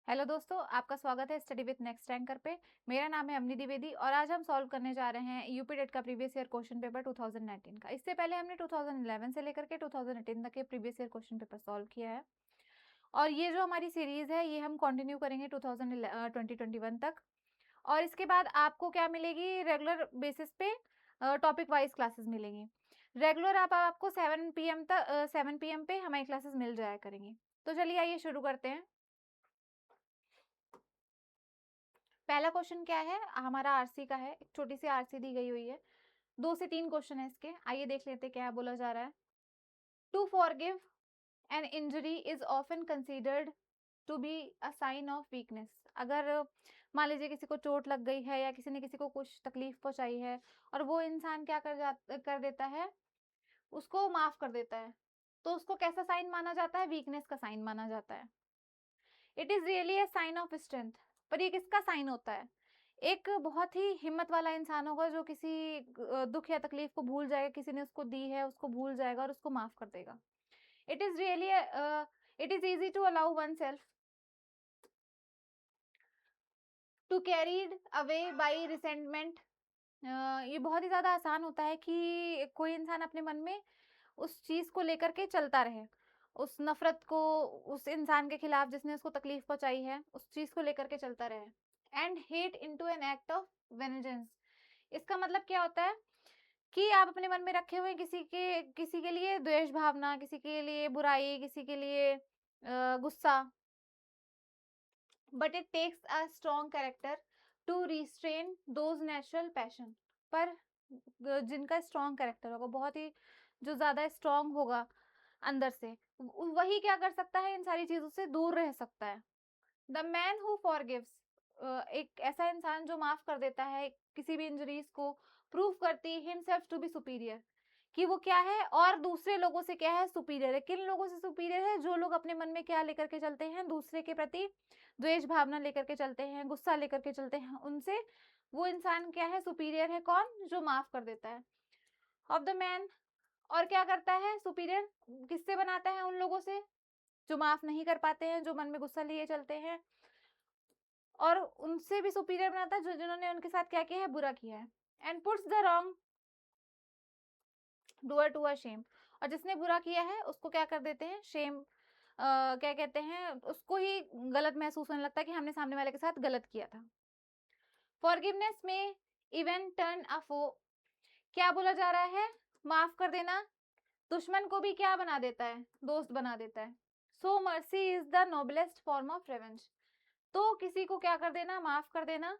Hello दोस्तों, आपका स्वागत है स्टडी विद नेक्स्ट रैंकर पे। मेरा नाम है अमनी द्विवेदी और आज हम सॉल्व करने जा रहे हैं यूपी टेट का प्रीवियस ईयर क्वेश्चन पेपर 2019 का। इससे पहले हमने 2011 से लेकर के 2018 तक के previous year question paper solve किया है और ये जो हमारी सीरीज है ये हम कंटिन्यू करेंगे 2021 तक। और इसके बाद आपको क्या मिलेगी, रेगुलर बेसिस पे टॉपिक वाइज क्लासेस मिलेंगी। रेगुलर आपको 7 PM पे हमारी क्लासेस मिल जाया करेंगी। तो चलिए आइए शुरू करते हैं। पहला क्वेश्चन क्या है हमारा, आरसी का है। एक छोटी सी आरसी दी गई हुई है, 2 से 3 क्वेश्चन है इसके। आइए देख लेते क्या बोला जा रहा है। To forgive an injury is often considered to be a sign of weakness. अगर मान लीजिए किसी को चोट लग गई है या किसी ने किसी को कुछ तकलीफ पहुंचाई है और वो इंसान क्या कर देता है, उसको माफ कर देता है, तो उसको कैसा साइन माना जाता है? वीकनेस का साइन माना जाता है। It is really a sign of strength. पर ये किसका साइन होता है? एक बहुत ही हिम्मत वाला इंसान होगा जो किसी दुख या तकलीफ को भूल जाएगा, किसी ने उसको दी है उसको भूल जाएगा और उसको माफ कर देगा। It is really it is easy to allow oneself to carried away by resentment. ये बहुत ही ज्यादा आसान होता है कि कोई इंसान अपने मन में उस चीज को लेकर के चलता रहे, उस नफरत को, उस इंसान के खिलाफ जिसने उसको तकलीफ पहुंचाई है उस चीज को लेकर के चलता रहे। And hate into an act of vengeance. इसका मतलब क्या होता है कि आप अपने मन में रखे हुए किसी के लिए द्वेष भावना, किसी के लिए बुराई, किसी के लिए गुस्सा। But it takes a strong character to restrain those natural passion. पर जिनका स्ट्रॉन्ग कैरेक्टर होगा, बहुत ही जो ज्यादा स्ट्रॉन्ग होगा अंदर से, वही क्या कर सकता है, इन सारी चीजों से दूर रह सकता है। द मैन हु फॉरगिव्स, एक ऐसा इंसान जो माफ कर देता है किसी भी इंजरीज को, प्रूव करती है हिमसेल्फ टू बी सुपीरियर, कि वो क्या है और दूसरे लोगों से क्या है, सुपीरियर है। किन लोगों से सुपीरियर है? जो लोग अपने मन में क्या लेकर के चलते हैं, दूसरे के प्रति द्वेष भावना लेकर के चलते हैं, गुस्सा लेकर के चलते हैं, उनसे वो इंसान क्या है, सुपीरियर है। कौन? जो माफ कर देता है। ऑफ द मैन, और क्या करता है सुपीरियर, किससे बनाता है? उन लोगों से जो माफ नहीं कर पाते हैं, जो मन में गुस्सा लिए चलते हैं, और उनसे भी सुपीरियर बनाता है जो जिन्होंने उनके साथ क्या किया है, बुरा किया है। And puts the wrongdoer to a shame, और जिसने बुरा किया है उसको क्या कर देते हैं, शेम, क्या कहते हैं, उसको ही गलत महसूस होने लगता है कि हमने सामने वाले के साथ गलत किया था। फॉरगिवनेस में इवन टर्न अ फो, क्या बोला जा रहा है? माफ कर देना दुश्मन को भी क्या बना देता है, दोस्त बना देता है। So mercy is the noblest form of revenge. तो किसी को क्या कर देना, माफ कर देना,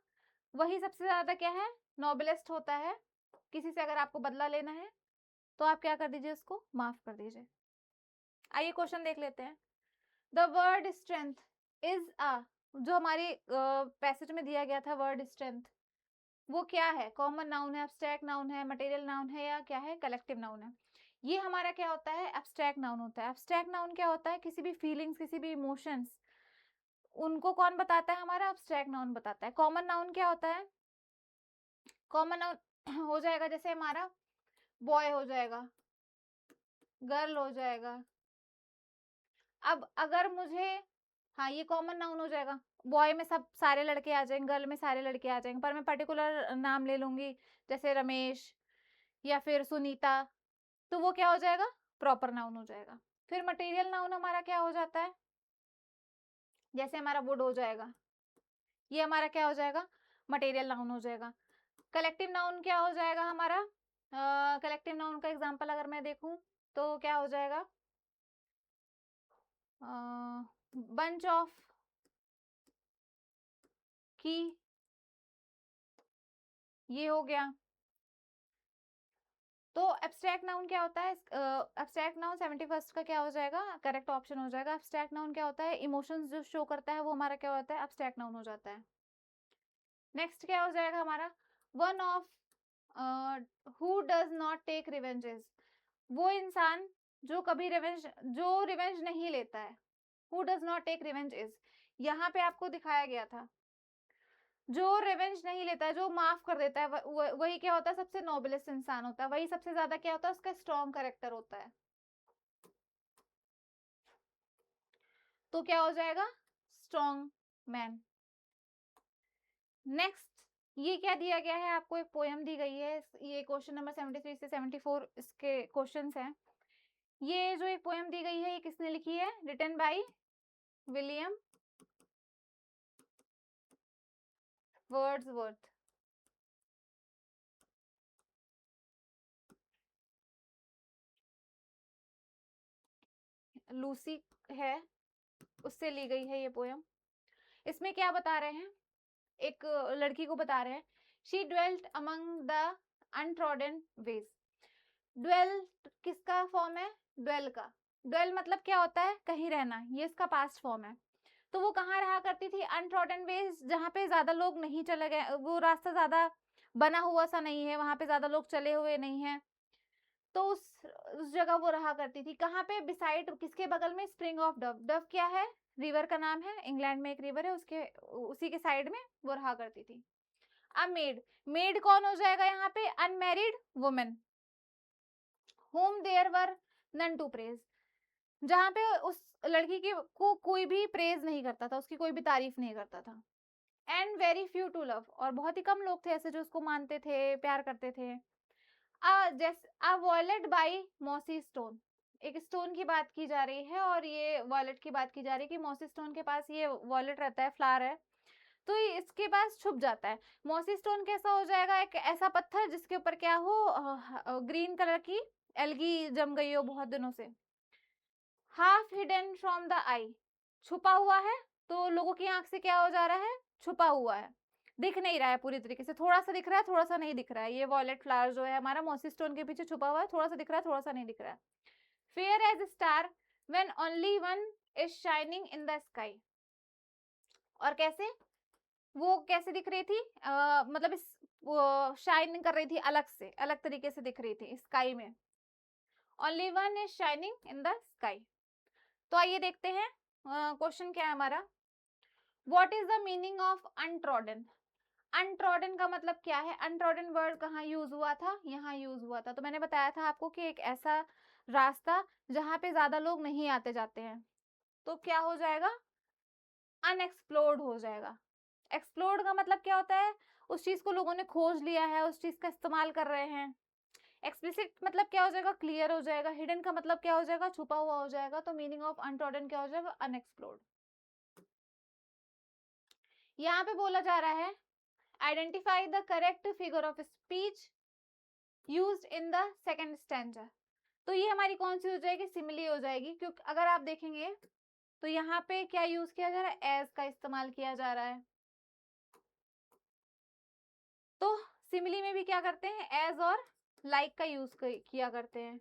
वही सबसे ज्यादा क्या है, नोबलेस्ट होता है। किसी से अगर आपको बदला लेना है तो आप क्या कर दीजिए, उसको माफ कर दीजिए। आइए क्वेश्चन देख लेते हैं। The word strength is a, जो हमारे पैसेज में दिया गया था वर्ड स्ट्रेंथ, वो क्या है? कॉमन नाउन है, एब्स्ट्रैक्ट नाउन है, मटेरियल नाउन है, या क्या है, कलेक्टिव नाउन है? ये हमारा क्या होता है, एब्स्ट्रैक्ट नाउन होता है। एब्स्ट्रैक्ट नाउन क्या होता है? किसी भी फीलिंग्स, किसी भी इमोशंस, उनको कौन बताता है? हमारा एब्स्ट्रैक्ट नाउन बताता है। कॉमन नाउन क्या होता है? कॉमन नाउन हो जाएगा जैसे हमारा बॉय हो जाएगा, गर्ल हो जाएगा। अब अगर मुझे, हाँ ये कॉमन नाउन हो जाएगा, बॉय में सब सारे लड़के आ जाएंगे, गर्ल में सारे लड़के आ जाएंगे, पर मैं पर्टिकुलर नाम ले लूंगी जैसे रमेश या फिर सुनीता, तो वो क्या हो जाएगा, प्रॉपर नाउन हो जाएगा। फिर मटेरियल नाउन हमारा क्या हो जाता है, जैसे हमारा वुड हो जाएगा, ये हमारा क्या हो जाएगा, मटेरियल नाउन हो जाएगा। कलेक्टिव नाउन क्या हो जाएगा हमारा? कलेक्टिव नाउन का एग्जांपल अगर मैं देखूं तो क्या हो जाएगा, बंच ऑफ की, ये हो गया। तो एब्स्ट्रैक्ट नाउन क्या होता है? एब्स्ट्रैक्ट नाउन 71st का क्या हो जाएगा, करेक्ट ऑप्शन हो जाएगा। एब्स्ट्रैक्ट नाउन क्या होता है? इमोशंस जो शो करता है वो हमारा क्या होता है, एब्स्ट्रैक्ट नाउन हो जाता है। नेक्स्ट क्या हो जाएगा हमारा, one of who does not take revenges, वो इंसान जो कभी रिवेंज नहीं लेता है। Who does not take revenge is, यहाँ पे आपको दिखाया गया था, जो रिवेंज नहीं लेता है, जो माफ कर देता है, वही क्या होता है, सबसे नोबलेस्ट इंसान होता है, वही सबसे ज्यादा क्या होता है, उसका स्ट्रॉन्ग कैरेक्टर होता है। तो क्या हो जाएगा, स्ट्रॉन्ग मैन। नेक्स्ट, ये क्या दिया गया है आपको, एक पोयम दी गई है, ये क्वेश्चन नंबर 73 से 74 इसके क्वेश्चंस हैं। ये जो एक पोयम दी गई है ये किसने लिखी है, written by William Wordsworth. Lucy है, उससे ली गई है ये पोयम। इसमें क्या बता रहे हैं, एक लड़की को बता रहे हैं, she dwelt among the untrodden ways. Dwell किसका फॉर्म है, ड्वेल का। ड्वेल मतलब क्या होता है, कहीं रहना, ये इसका पास्ट फॉर्म है। तो वो कहाँ रहा करती थी, अनट्रॉडन वेज, जहाँ पे ज्यादा लोग नहीं चले गए, वो रास्ता ज्यादा बना हुआ सा नहीं है, वहां पे ज्यादा लोग चले हुए नहीं है, तो उस जगह वो रहा करती थी। कहाँ पे, बिसाइड, किसके बगल में, स्प्रिंग ऑफ डव। डव क्या है, रिवर का नाम है, इंग्लैंड में एक रिवर है, उसके उसी के साइड में वो रहा करती थी। अब मेड, मेड कौन हो जाएगा यहाँ पे, unmarried women, home there were none to praise, जहाँ पे उस लड़की की को कोई भी प्रेज नहीं करता था, उसकी कोई भी तारीफ नहीं करता था। And very few to love, और बहुत ही कम लोग थे ऐसे जो उसको मानते थे, प्यार करते थे। जैसे वॉयलेट बाय मॉसी स्टोन, एक स्टोन की बात की जा रही है, और ये वॉयलेट की बात की जा रही है कि मॉसी स्टोन के पास ये वॉयलेट रहता है, फ्लावर है, तो ये इसके पास छुप जाता है। मॉसी स्टोन कैसा हो जाएगा, एक ऐसा पत्थर जिसके ऊपर क्या हो, ग्रीन कलर की एल्गी जम गई हो बहुत दिनों से। हाफ हिडन फ्रॉम द आई, छुपा हुआ है, तो लोगों की आंख से क्या हो जा रहा है, छुपा हुआ है, दिख नहीं रहा है पूरी तरीके से, थोड़ा सा दिख रहा है, थोड़ा सा नहीं दिख रहा है। ये वॉयलेट फ्लावर जो है हमारा मॉसी स्टोन के पीछे छुपा हुआ है, थोड़ा सा दिख रहा है, थोड़ा सा नहीं दिख रहा है। Fair as star when only one is shining in the sky, और कैसे, वो कैसे दिख रही थी, मतलब इस शाइन कर रही थी, अलग से, अलग तरीके से दिख रही थी स्काई में। Only one is shining in the sky. तो आइए देखते हैं क्वेश्चन क्या है हमारा, what is the meaning of untrodden. Untrodden का मतलब क्या है, अनट्रॉडन वर्ड कहाँ यूज हुआ था, यहाँ यूज हुआ था। तो मैंने बताया था आपको कि एक ऐसा रास्ता जहाँ पे ज्यादा लोग नहीं आते जाते हैं, तो क्या हो जाएगा, अनएक्सप्लोर्ड हो जाएगा। एक्सप्लोर्ड का मतलब क्या होता है, उस चीज को लोगों ने खोज लिया है, उस चीज का इस्तेमाल कर रहे हैं। एक्सप्लिसिट मतलब क्या हो जाएगा, क्लियर हो जाएगा। हिडन का मतलब क्या हो जाएगा, छुपा हुआ हो जाएगा। तो मीनिंग ऑफ अनट्रॉडन क्या हो जाएगा, अनएक्सप्लोर्ड। यहाँ पे बोला जा रहा है, identify the correct figure of speech used in the second stanza. तो ये हमारी कौन सी हो जाएगी, सिमिली हो जाएगी, क्योंकि अगर आप देखेंगे तो यहाँ पे क्या यूज किया जा रहा है, एज का इस्तेमाल किया जा रहा है। तो सिमिली में भी क्या करते हैं, एज और लाइक का यूज किया करते हैं।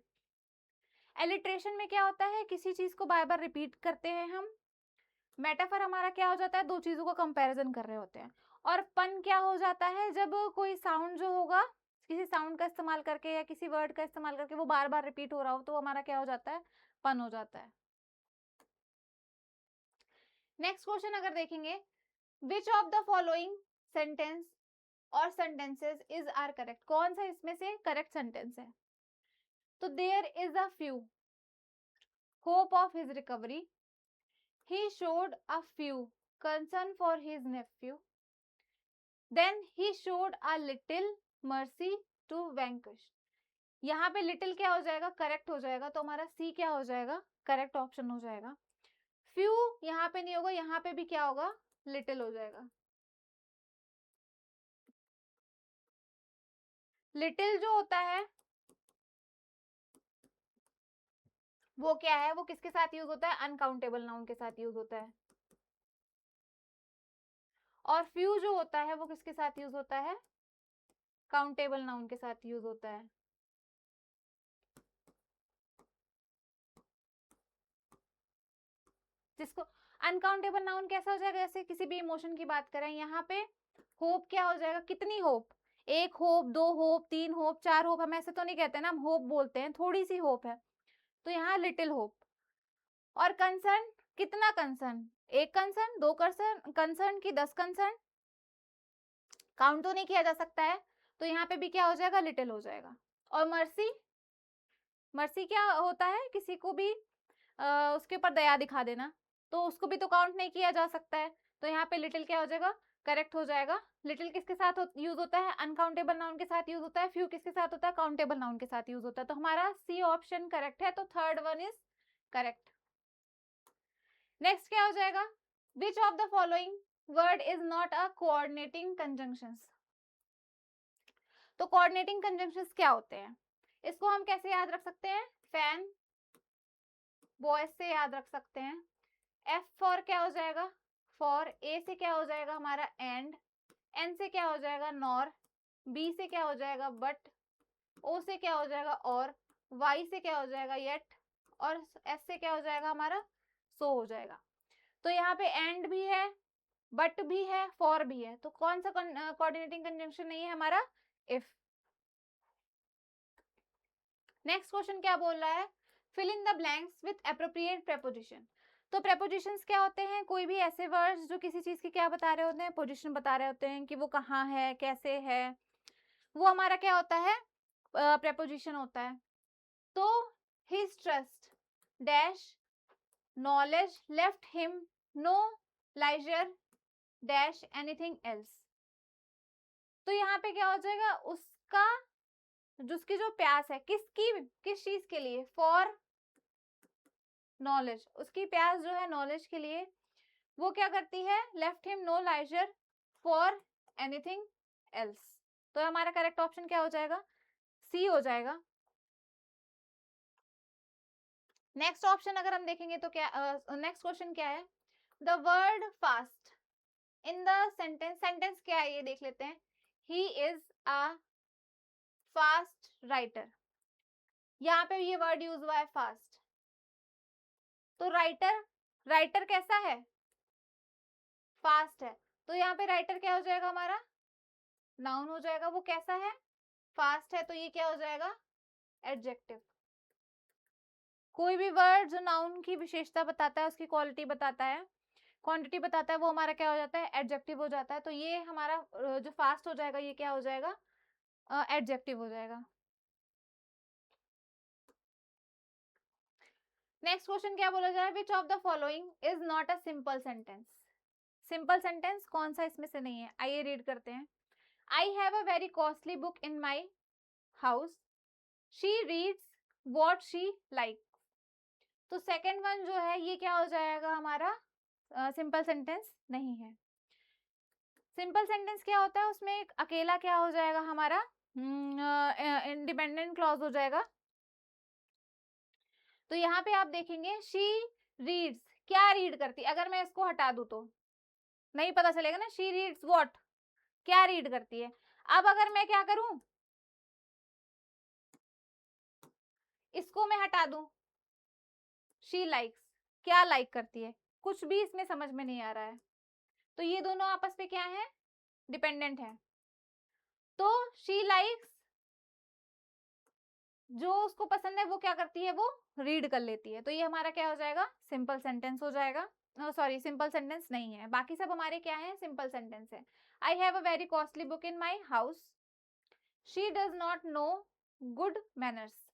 एलिट्रेशन में क्या होता है, किसी चीज को बार बार रिपीट करते हैं हम। मेटाफर हमारा क्या हो जाता है, दो चीजों का कंपैरिजन कर रहे होते हैं। और पन क्या हो जाता है, जब कोई साउंड जो होगा, किसी साउंड का इस्तेमाल करके या किसी वर्ड का इस्तेमाल करके वो बार बार रिपीट हो रहा हो, तो हमारा क्या हो जाता है, पन हो जाता है। नेक्स्ट क्वेश्चन अगर देखेंगे, which of the following sentence और सेंटेंसेस इज आर करेक्ट, कौन सा इसमें से करेक्ट सेंटेंस है। तो there is a few hope of his recovery, he showed a few concern for his nephew, then he showed a little mercy to vanquish। यहाँ पे little क्या हो जाएगा, करेक्ट हो जाएगा, तो हमारा सी क्या हो जाएगा, करेक्ट ऑप्शन हो जाएगा। फ्यू यहाँ पे नहीं होगा, यहाँ पे भी क्या होगा, लिटिल हो जाएगा। लिटिल जो होता है वो क्या है, वो किसके साथ यूज होता है, अनकाउंटेबल नाउन के साथ यूज होता है। और फ्यू जो होता है वो किसके साथ यूज होता है, काउंटेबल नाउन के साथ यूज होता है। जिसको अनकाउंटेबल नाउन कैसा हो जाएगा, जैसे किसी भी इमोशन की बात करें, यहाँ पे होप क्या हो जाएगा, कितनी होप, एक होप, दो होप, तीन होप, चार होप, हम ऐसे तो नहीं कहते ना, हम होप बोलते हैं, थोड़ी सी होप है, तो यहाँ लिटिल होप। और कंसर्न, कितना कंसर्न, एक कंसर्न, दो कंसर्न, कंसर्न की 10 कंसर्न, काउंट तो नहीं किया जा सकता है, तो यहाँ पे भी क्या हो जाएगा, लिटिल हो जाएगा। और मर्सी, मर्सी क्या होता है, किसी को भी उसके ऊपर दया दिखा देना, तो उसको भी तो काउंट नहीं किया जा सकता है, तो यहाँ पे लिटिल क्या हो जाएगा, करेक्ट हो जाएगा। लिटिल किसके साथ यूज होता है, अनकाउंटेबल नाउन के साथ यूज होता है। फ्यू किसके साथ होता है, काउंटेबल नाउन के साथ यूज होता है। तो हमारा सी ऑप्शन करेक्ट है, तो third one is correct. Next क्या हो जाएगा, विच of the following word is not a coordinating conjunctions. तो कोऑर्डिनेटिंग कंजंक्शंस क्या होते हैं, इसको हम कैसे याद रख सकते हैं, फैन बॉयज से याद रख सकते हैं। एफ फॉर क्या हो जाएगा, फॉर। ए से क्या हो जाएगा हमारा एंड। एन से क्या हो जाएगा नॉर। बी से क्या हो जाएगा बट। ओ से क्या हो जाएगा और। वाई से क्या हो जाएगा येट। और एस से क्या हो जाएगा हमारा सो हो जाएगा। तो यहाँ पे एंड भी है, बट भी है, फॉर भी है, तो कौन सा कोऑर्डिनेटिंग कंजंक्शन नहीं है हमारा, इफ। नेक्स्ट क्वेश्चन क्या बोल रहा है, fill in the blanks with appropriate preposition. तो प्रेपोजिशंस क्या होते हैं, कोई भी ऐसे वर्ड्स जो किसी चीज की क्या बता रहे होते हैं, पोजीशन बता रहे होते हैं कि वो कहाँ है, कैसे है, वो हमारा क्या होता है, प्रेपोजिशन होता है। तो his trust dash knowledge left him no leisure dash anything else. तो यहाँ पे क्या हो जाएगा, उसका जिसकी जो प्यास है, किसकी, किस चीज के लिए, फॉर नॉलेज, उसकी प्यास जो है नॉलेज के लिए, वो क्या करती है, left him no leisure for anything else. तो हमारा करेक्ट ऑप्शन क्या हो जाएगा, सी हो जाएगा। नेक्स्ट ऑप्शन अगर हम देखेंगे तो क्या, नेक्स्ट क्वेश्चन क्या है, the word fast in the sentence, sentence क्या है ये देख लेते हैं। He is a fast writer, यहाँ पे ये वर्ड यूज हुआ है फास्ट। तो राइटर, राइटर कैसा है, फास्ट है। तो यहाँ पे राइटर क्या हो जाएगा हमारा, नाउन हो जाएगा। वो कैसा है, फास्ट है, तो ये क्या हो जाएगा, एडजेक्टिव। कोई भी वर्ड जो नाउन की विशेषता बताता है, उसकी क्वालिटी बताता है, क्वांटिटी बताता है, वो हमारा क्या हो जाता है, एडजेक्टिव हो जाता है। तो ये हमारा जो फास्ट हो जाएगा ये क्या हो जाएगा, एडजेक्टिव हो जाएगा। नेक्स्ट क्वेश्चन क्या बोला जा रहा है, which of the following is not a simple sentence. Simple sentence कौन सा इसमें से नहीं है, आइए रीड करते हैं। I have a very costly book in my house, she reads what she like. तो सेकेंड वन जो है ये क्या हो जाएगा हमारा, सिंपल सेंटेंस नहीं है। सिंपल सेंटेंस क्या होता है, उसमें एक अकेला क्या हो जाएगा हमारा, इंडिपेंडेंट क्लॉज हो जाएगा। तो यहाँ पे आप देखेंगे शी रीड्स, क्या रीड करती, अगर मैं इसको हटा दूं तो नहीं पता चलेगा ना, शी रीड्स व्हाट, क्या रीड करती है। अब अगर मैं क्या करूं, इसको मैं हटा दूं, शी लाइक्स, क्या लाइक करती है, कुछ भी इसमें समझ में नहीं आ रहा है। तो ये दोनों आपस में क्या है, डिपेंडेंट है। तो शी लाइक्स, जो उसको पसंद है वो क्या करती है, वो रीड कर लेती है। तो ये हमारा क्या हो जाएगा, सिंपल सेंटेंस हो जाएगा। सॉरी, सिंपल सेंटेंस नहीं है, बाकी सब हमारे क्या है, सिंपल सेंटेंस है। I have a very costly book in my house, she does not know good manners.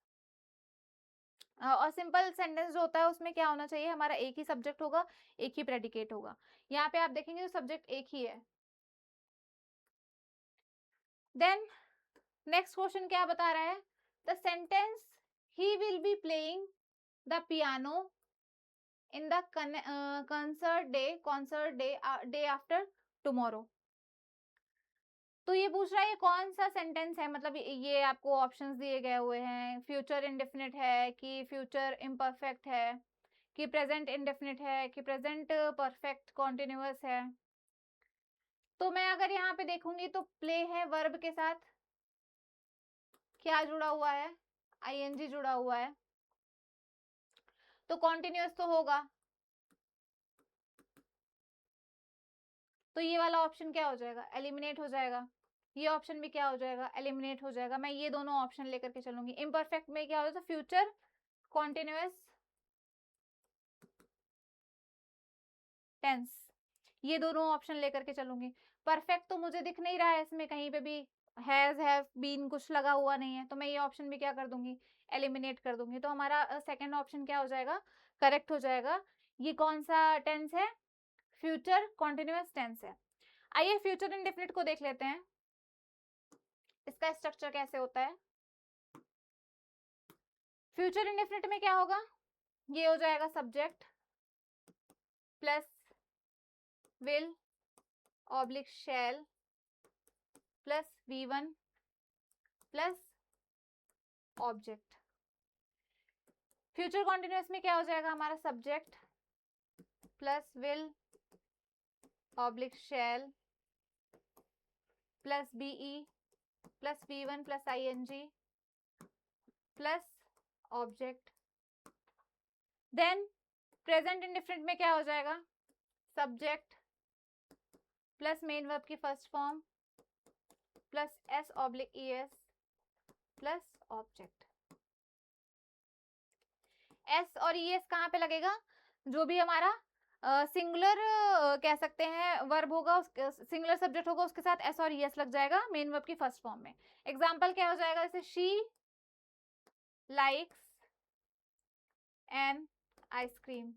और सिंपल सेंटेंस जो होता है उसमें क्या होना चाहिए, हमारा एक ही सब्जेक्ट होगा, एक ही प्रेडिकेट होगा। यहाँ पे आप देखेंगे सब्जेक्ट एक ही है। देन नेक्स्ट क्वेश्चन क्या बता रहा है, the sentence he will be playing the piano in the concert day after tomorrow। तो ये पूछ रहा है ये कौन सा सेंटेंस है, मतलब ये आपको ऑप्शंस दिए गए हुए हैं, फ्यूचर इंडेफिनिट है कि फ्यूचर इम्परफेक्ट है कि प्रेजेंट इंडेफिनिट है कि प्रेजेंट परफेक्ट कॉन्टिन्यूअस है। तो मैं अगर यहाँ पे देखूंगी तो प्ले है वर्ब के साथ, क्या जुड़ा हुआ है, आईएनजी जुड़ा हुआ है, तो कॉन्टिन्यूअस तो होगा। तो ये वाला ऑप्शन क्या हो जाएगा, एलिमिनेट हो जाएगा। ये ऑप्शन भी क्या हो जाएगा, एलिमिनेट हो जाएगा। मैं ये दोनों ऑप्शन लेकर के चलूंगी। इम्परफेक्ट में क्या हो जाता है, फ्यूचर कॉन्टिन्यूअस टेंस, ये दोनों ऑप्शन लेकर के चलूंगी। परफेक्ट तो मुझे दिख नहीं रहा है इसमें कहीं पे भी, हैज हैव बीन कुछ लगा हुआ नहीं है, तो मैं ये ऑप्शन भी क्या कर दूंगी, एलिमिनेट कर दूंगी। तो हमारा सेकंड ऑप्शन क्या हो जाएगा, करेक्ट हो जाएगा। ये कौन सा टेंस है, फ्यूचर कॉन्टिन्यूअस टेंस है। आइए फ्यूचर इंडेफिनिट को देख लेते हैं, इसका स्ट्रक्चर कैसे होता है। फ्यूचर इंडेफिनिट में क्या होगा, ये हो जाएगा subject plus will oblique shall plus V1 plus object. Future continuous में क्या हो जाएगा हमारा, subject plus will oblique shall plus BE plus V1 plus ING plus object. Then present indifferent में क्या हो जाएगा, सब्जेक्ट प्लस मेन वर्ब की first form plus S/ES plus object. S और ES कहाँ पे लगेगा, जो भी हमारा सिंगुलर कह सकते हैं वर्ब होगा, सिंगुलर सब्जेक्ट होगा, उसके साथ S और ES लग जाएगा मेन वर्ब की फर्स्ट फॉर्म में। एग्जाम्पल क्या हो जाएगा, जैसे she likes an ice cream.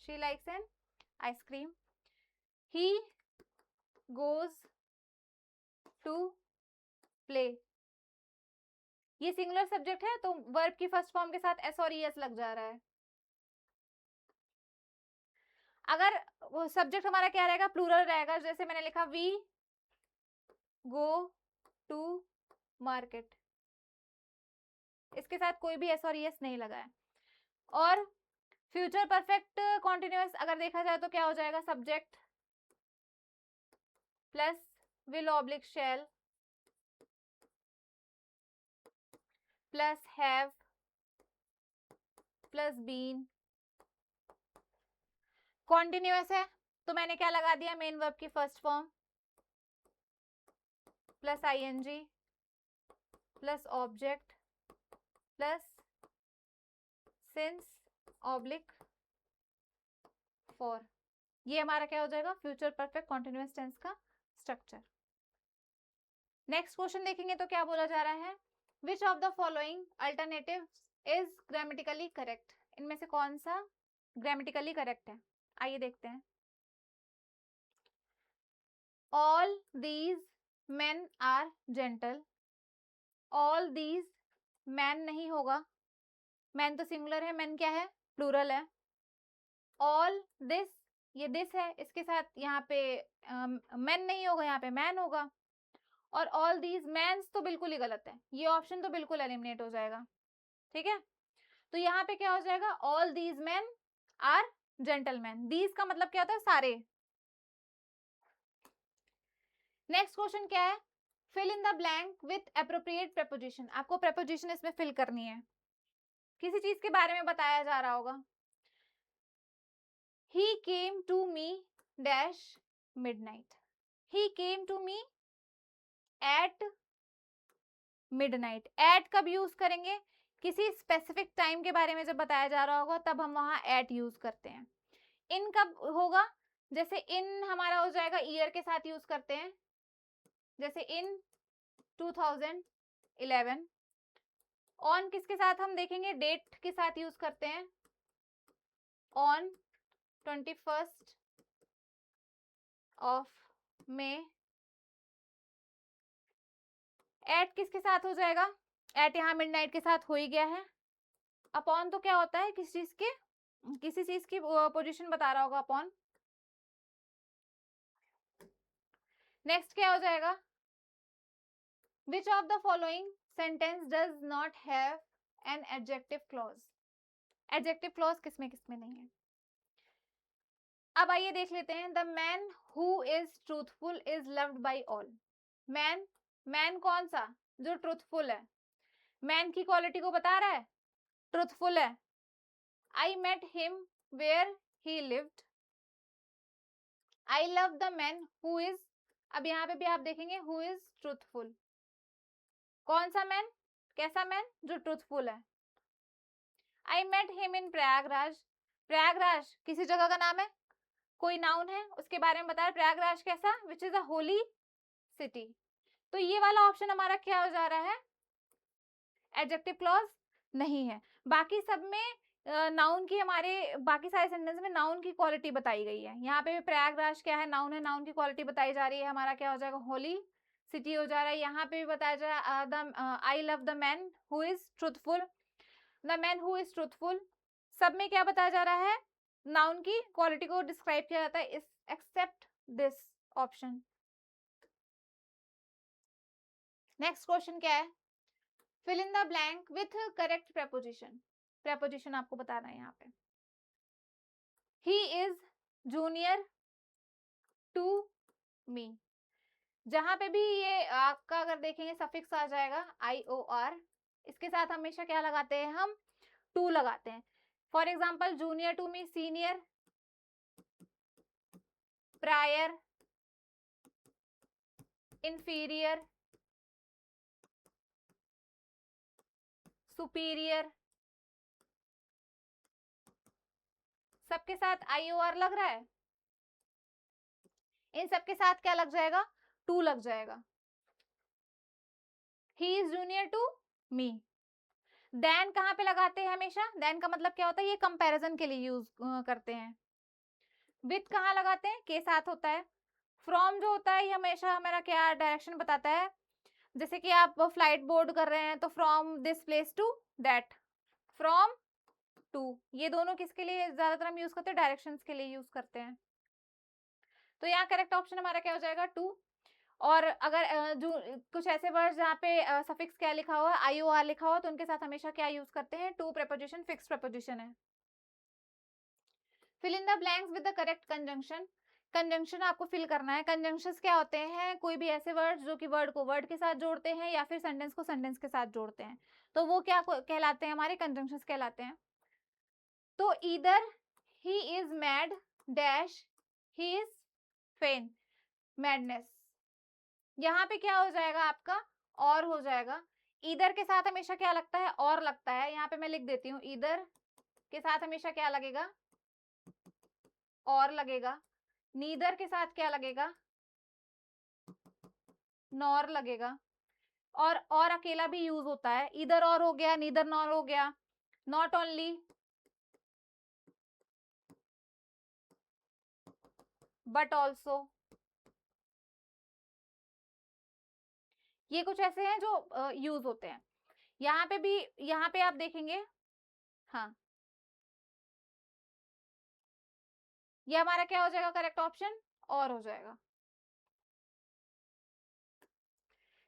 She likes an ice cream. He goes to play. ये सिंगुलर सब्जेक्ट है तो वर्ब की फर्स्ट फॉर्म के साथ S और ES लग जा रहा है। अगर वो सब्जेक्ट हमारा क्या रहेगा, प्लूरल रहेगा, जैसे मैंने लिखा वी गो टू मार्केट, इसके साथ कोई भी S और ES नहीं लगा है। और फ्यूचर परफेक्ट कॉन्टिन्यूअस अगर देखा जाए तो क्या हो जाएगा, subject plus will oblique shall plus have plus been. Continuous है तो मैंने क्या लगा दिया, मेन वर्ब की first form plus ING plus object plus since oblique for. ये हमारा क्या हो जाएगा, फ्यूचर परफेक्ट कॉन्टिन्यूअस टेंस का स्ट्रक्चर। नेक्स्ट क्वेश्चन देखेंगे तो क्या बोला जा रहा है, which of the following alternative is grammatically correct. इनमें से कौन सा ग्रामेटिकली करेक्ट है, आइए देखते हैं। All these men are gentle, all these man नहीं होगा, मैन तो सिंगुलर है, मैन क्या है, प्लूरल है। ऑल दिस, ये दिस है, इसके साथ यहाँ पे मैन नहीं होगा, यहाँ पे मैन होगा। और ऑल दीज मैन्स तो बिल्कुल ही गलत है, ये ऑप्शन तो बिल्कुल एलिमिनेट हो जाएगा, ठीक है। तो यहाँ पे क्या हो जाएगा, all these man are gentleman. These का मतलब क्या होता है, सारे। नेक्स्ट क्वेश्चन क्या है, fill in the blank with appropriate preposition. आपको प्रेपोजिशन इसमें फिल करनी है, किसी चीज के बारे में बताया जा रहा होगा। He came to me dash midnight. He came to me at midnight. At कब यूज करेंगे, किसी स्पेसिफिक टाइम के बारे में जब बताया जा रहा होगा तब हम वहां at यूज करते हैं। इन कब होगा, जैसे इन हमारा हो जाएगा ईयर के साथ यूज करते हैं, जैसे इन 2011। ऑन किसके साथ हम देखेंगे, डेट के साथ यूज करते हैं, on 21st of May. Eight किसके साथ हो जाएगा, एट यहाँ मिडनाइट के साथ हो ही गया है। अपॉन तो क्या होता है, किसी चीज की पोजीशन बता रहा होगा अपॉन। नेक्स्ट क्या हो जाएगा, विच of the following sentence does not have an adjective clause. Adjective clause किसमें किसमें नहीं है। अब आइए देख लेते हैं, the man who is truthful is loved by all. Man, man कौन सा, जो ट्रूथफुल है, मैन की क्वालिटी को बता रहा है, ट्रूथफुल है। I met him where he lived, I love the man who is, अब यहाँ पे भी आप देखेंगे हु इज ट्रूथफुल। कौन सा मैन, कैसा मैन, जो ट्रूथफुल है। I met him in Prayagraj, Prayagraj किसी जगह का नाम है, कोई नाउन है, उसके बारे में बता रहा है। प्रयागराज कैसा, which is a holy city. तो ये वाला ऑप्शन हमारा क्या हो जा रहा है, एडजेक्टिव क्लॉज नहीं है। बाकी सब में नाउन की, हमारे बाकी सारे सेंटेंस में नाउन की क्वालिटी बताई गई है। यहाँ पे प्रयागराज क्या है, नाउन है, नाउन की क्वालिटी बताई जा रही है, हमारा क्या हो जाएगा, होली सिटी हो जा रहा है। यहाँ पे भी बताया जा रहा है आई love the man who is truthful, the man who is truthful. सब में क्या बताया जा रहा है, नाउन की क्वालिटी को डिस्क्राइब किया जाता है, except this option. Next question क्या है, fill in the blank with correct preposition। preposition आपको बताना है यहाँ पे। He is junior to me, जहां पे भी ये आपका अगर देखेंगे सफिक्स आ जाएगा IOR, इसके साथ हमेशा क्या लगाते हैं हम, टू लगाते हैं। For example junior to me, senior, prior, inferior, superior, सबके साथ IOR लग रहा है, इन सबके साथ क्या लग जाएगा, टू लग जाएगा। He is junior to me. Then कहाँ पे लगाते हैं हमेशा, देन का मतलब क्या होता है, ये कंपैरिजन के लिए यूज करते हैं। विथ कहाँ लगाते हैं, के साथ होता है। फ्रॉम जो होता है ये हमेशा हमारा क्या डायरेक्शन बताता है, जैसे कि आप फ्लाइट बोर्ड कर रहे हैं तो from this place to that, from to, ये दोनों किसके लिए ज्यादातर हम यूज करते हैं, डायरेक्शंस के लिए यूज करते हैं। तो यहाँ करेक्ट ऑप्शन हमारा क्या हो जाएगा, टू। और अगर जो कुछ ऐसे वर्ड्स जहाँ पे सफिक्स क्या लिखा हुआ है, IOR लिखा हुआ, तो उनके साथ हमेशा क्या यूज करते हैं, टू preposition, फिक्स preposition है। Fill in the blanks with the correct conjunction. Conjunction आपको फिल करना है। कंजंक्शंस क्या होते हैं, कोई भी ऐसे वर्ड्स जो कि वर्ड को वर्ड के साथ जोड़ते हैं या फिर सेंटेंस को सेंटेंस के साथ जोड़ते हैं, तो वो क्या कहलाते हैं, हमारे कंजंक्शंस कहलाते हैं। तो either he is mad dash he is fan, madness, यहाँ पे क्या हो जाएगा आपका, और हो जाएगा। ईदर के साथ हमेशा क्या लगता है, और लगता है। यहाँ पे मैं लिख देती हूँ, ईदर के साथ हमेशा क्या लगेगा, और लगेगा। नीदर के साथ क्या लगेगा, नॉर लगेगा। और अकेला भी यूज होता है, इधर और हो गया, नीदर नॉर हो गया। नॉट ओनली, बट ऑल्सो, ये कुछ ऐसे हैं जो यूज होते हैं। यहाँ पे भी, यहाँ पे आप देखेंगे, हाँ, ये हमारा क्या हो जाएगा, करेक्ट ऑप्शन और हो जाएगा।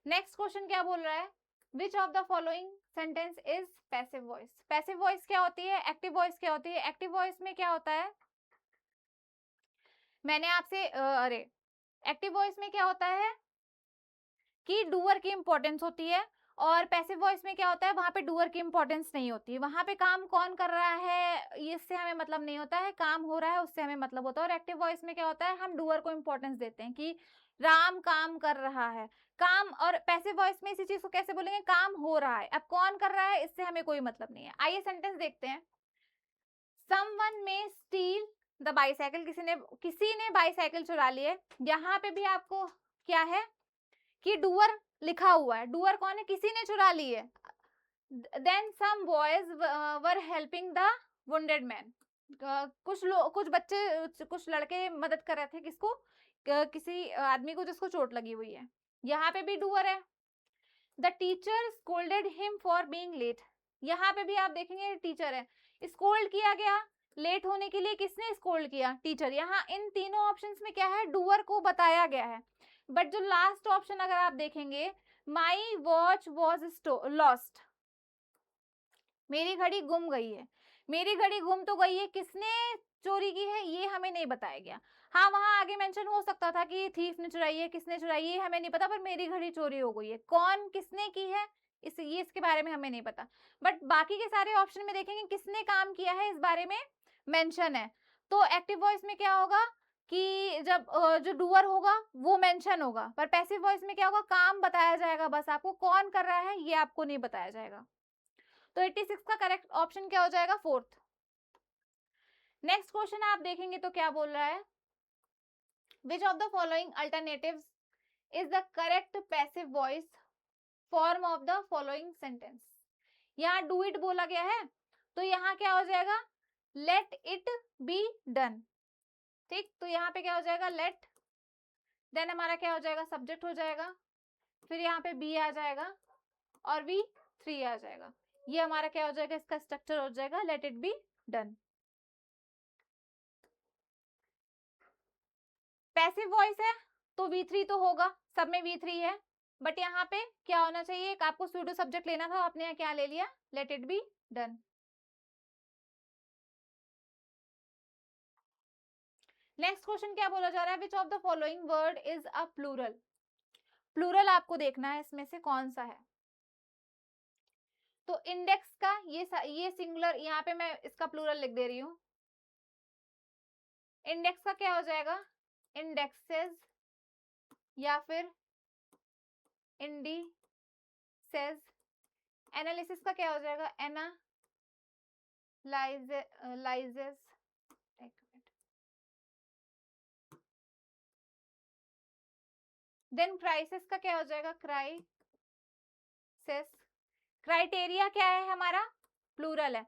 नेक्स्ट क्वेश्चन क्या बोल रहा है, which of the following sentence is passive voice. Passive voice क्या होती है, एक्टिव वॉइस क्या होती है। एक्टिव वॉइस में क्या होता है, मैंने आपसे अरे, एक्टिव वॉइस में क्या होता है कि डूअर की इंपॉर्टेंस होती है, और पैसिव वॉइस में क्या होता है, वहां पे डूअर की इंपॉर्टेंस नहीं होती। वहां पे काम कौन कर रहा है इससे हमें मतलब नहीं होता है, काम हो रहा है उससे हमें मतलब होता है। और एक्टिव वॉइस में क्या होता है, हम डूअर को इंपॉर्टेंस देते हैं कि राम काम कर रहा है, काम। और पैसिव वॉइस में इसी चीज को कैसे बोलेंगे, काम हो रहा है। अब कौन कर रहा है इससे हमें कोई मतलब नहीं है। आइए सेंटेंस देखते हैं। समवन में स्टील द बाईसाइकिल, किसी ने बाईसाइकिल चुरा ली है। यहाँ पे भी आपको क्या है कि डूअर लिखा हुआ है, डूअर कौन है, किसी ने चुरा ली है। Then some boys were helping the wounded man, कुछ बच्चे, कुछ लड़के मदद कर रहे थे किसको, किसी आदमी को जिसको चोट लगी हुई है। यहाँ पे भी डूअर है। The teacher scolded him for being late, यहाँ पे भी आप देखेंगे टीचर है, स्कोल्ड किया गया लेट होने के लिए, किसने स्कोल्ड किया, टीचर। यहाँ इन तीनों ऑप्शंस में क्या है, डूअर को बताया गया है। बट जो लास्ट ऑप्शन अगर आप देखेंगे, माई वॉच वॉज लॉस्ट, मेरी घड़ी गुम गई है। मेरी घड़ी गुम तो गई है, किसने चोरी की है ये हमें नहीं बताया गया। हाँ, वहां आगे मेंशन हो सकता था कि थीफ ने चुराई है, किसने चुराई है हमें नहीं पता, पर मेरी घड़ी चोरी हो गई है, कौन किसने की है इसके बारे में हमें नहीं पता। बट बाकी के सारे ऑप्शन में देखेंगे किसने काम किया है इस बारे में मेंशन है। तो एक्टिव वॉइस में क्या होगा कि जब जो डूअर होगा वो मेंशन होगा, पर पैसिव वॉइस में क्या होगा, काम बताया जाएगा, बस आपको कौन कर रहा है ये आपको नहीं बताया जाएगा। तो 86 का करेक्ट ऑप्शन क्या हो जाएगा, फोर्थ। नेक्स्ट क्वेश्चन आप देखेंगे तो क्या बोल रहा है, which of the following alternatives is the correct passive voice form of the following sentence. यहाँ डू इट बोला गया है, तो यहाँ क्या हो जाएगा, लेट इट बी डन। ठीक, तो यहाँ पे क्या हो जाएगा, लेट, देन हमारा क्या हो जाएगा, सब्जेक्ट हो जाएगा, फिर यहाँ पे बी आ जाएगा और वी 3 आ जाएगा। ये हमारा क्या हो जाएगा, इसका स्ट्रक्चर हो जाएगा late it be done. Passive voice है तो V3 तो होगा, सब में V3 है, बट यहाँ पे क्या होना चाहिए, एक आपको सूडो सब्जेक्ट लेना था, आपने यहाँ क्या ले लिया, let it be done. Next question क्या बोला जा रहा है, which of the following word is a plural. Plural आपको देखना है इसमें से कौन सा है। तो इंडेक्स का ये सिंगुलर, यहाँ पे मैं इसका प्लूरल लिख दे रही हूँ। इंडेक्स का क्या हो जाएगा, इंडेक्सेस या फिर इंडिसेस। एनालिसिस का क्या हो जाएगा, एनालाइजेस। देन क्राइसिस का क्या हो जाएगा, क्राइसिस। क्राइटेरिया क्या है हमारा, प्लूरल है।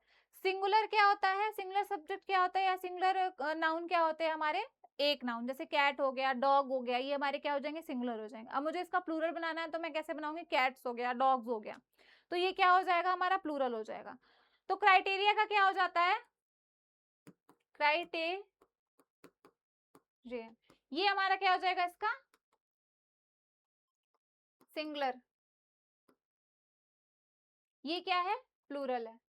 सिंगुलर क्या होता है, सिंगुलर सब्जेक्ट क्या होता है या सिंगुलर नाउन क्या होते हैं हमारे, एक नाउन, जैसे कैट हो गया, डॉग हो गया, ये हमारे क्या हो जाएंगे, सिंगुलर हो जाएंगे। अब मुझे इसका प्लूरल बनाना है तो मैं कैसे बनाऊंगी, कैट्स हो गया, डॉग्स हो गया, तो ये क्या हो जाएगा, हमारा प्लूरल हो जाएगा। तो क्राइटेरिया का क्या हो जाता है, क्राइटेरिया, ये हमारा क्या हो जाएगा, इसका सिंगुलर, ये क्या है, प्लूरल है।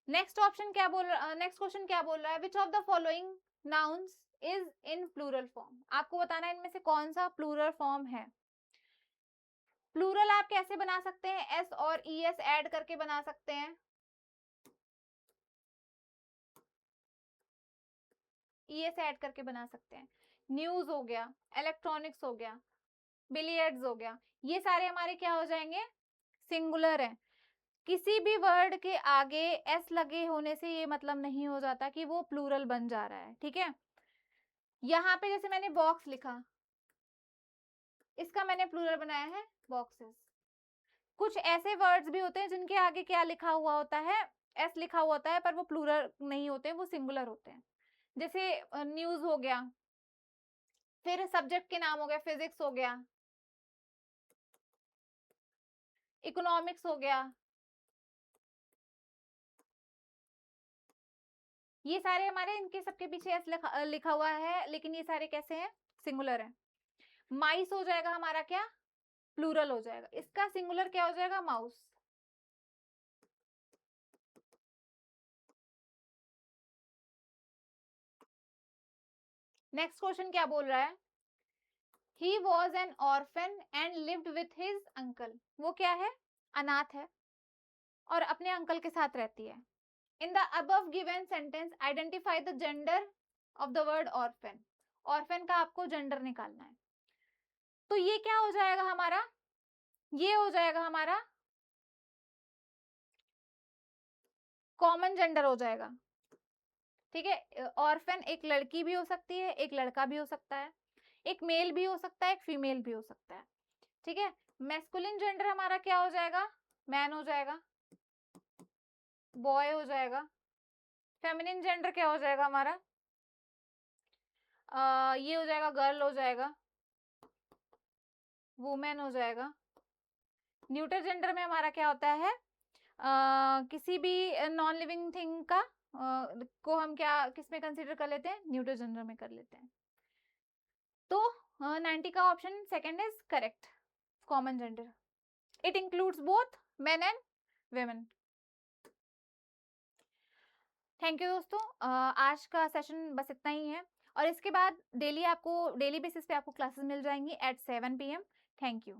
नेक्स्ट ऑप्शन क्या बोल रहा, नेक्स्ट क्वेश्चन क्या बोल रहा है, which of the following nouns is in plural form. आपको बताना है इनमें से कौन सा प्लूरल फॉर्म है। प्लूरल आप कैसे बना सकते हैं, एस और ई एस ऐड करके बना सकते हैं, ई एस ऐड करके बना सकते हैं। न्यूज हो गया, इलेक्ट्रॉनिक्स हो गया, बिलियर्ड्स हो गया, ये सारे हमारे क्या हो जाएंगे, सिंगुलर है। किसी भी वर्ड के आगे एस लगे होने से ये मतलब नहीं हो जाता कि वो प्लूरल बन जा रहा है, ठीक है। यहाँ पे जैसे मैंने बॉक्स लिखा, इसका मैंने प्लूरल बनाया है बॉक्सेस। कुछ ऐसे वर्ड्स भी होते हैं जिनके आगे क्या लिखा हुआ होता है, एस लिखा हुआ होता है, पर वो प्लूरल नहीं होते हैं, वो सिंगुलर होते हैं। जैसे न्यूज हो गया, फिर सब्जेक्ट के नाम हो गया, फिजिक्स हो गया, इकोनॉमिक्स हो गया, ये सारे हमारे, इनके सबके पीछे एस लिखा हुआ है, लेकिन ये सारे कैसे हैं, सिंगुलर है। माइस हो जाएगा हमारा क्या, प्लूरल हो जाएगा, इसका सिंगुलर क्या हो जाएगा, माउस। नेक्स्ट क्वेश्चन क्या बोल रहा है, he was an orphan and lived with his uncle. वो क्या है, अनाथ है और अपने अंकल के साथ रहती है। In the above given sentence identify the gender of the word orphan. Orphan का आपको जेंडर निकालना है, तो ये क्या हो जाएगा हमारा, ये हो जाएगा हमारा कॉमन जेंडर हो जाएगा, ठीक है। ऑर्फन एक लड़की भी हो सकती है, एक लड़का भी हो सकता है, एक मेल भी हो सकता है, एक फीमेल भी हो सकता है, ठीक है। मैस्कुलिन जेंडर हमारा क्या हो जाएगा, मैन हो जाएगा, बॉय हो जाएगा। फेमिनिन जेंडर क्या हो जाएगा हमारा, ये हो जाएगा गर्ल हो जाएगा, वुमेन हो जाएगा। न्यूटर जेंडर में हमारा क्या होता है, किसी भी नॉन लिविंग थिंग का को हम क्या किस में कंसीडर कर लेते हैं, न्यूटर जेंडर में कर लेते हैं। तो 90 का option second is correct, common gender. It includes both men and women. Thank you दोस्तों, आज का सेशन बस इतना ही है, और इसके बाद डेली बेसिस पे आपको क्लासेस मिल जाएंगी एट 7 PM। Thank you.